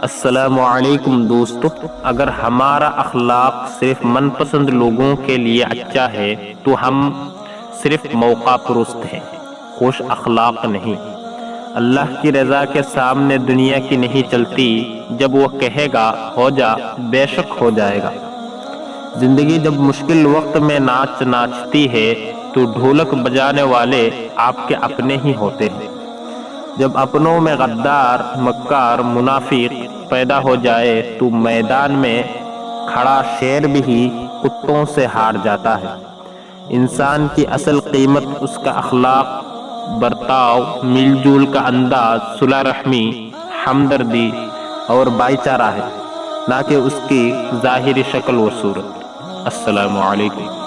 السلام علیکم دوستو، اگر ہمارا اخلاق صرف من پسند لوگوں کے لیے اچھا ہے تو ہم صرف موقع پرست ہیں، خوش اخلاق نہیں۔ اللہ کی رضا کے سامنے دنیا کی نہیں چلتی، جب وہ کہے گا ہو جا، بے شک ہو جائے گا۔ زندگی جب مشکل وقت میں ناچتی ہے تو ڈھولک بجانے والے آپ کے اپنے ہی ہوتے ہیں۔ جب اپنوں میں غدار، مکار، منافق پیدا ہو جائے تو میدان میں کھڑا شیر بھی کتوں سے ہار جاتا ہے۔ انسان کی اصل قیمت اس کا اخلاق، برتاؤ، مل جل کا انداز، صلح رحمی، ہمدردی اور بھائی چارہ ہے، نہ کہ اس کی ظاہری شکل و صورت۔ السلام علیکم۔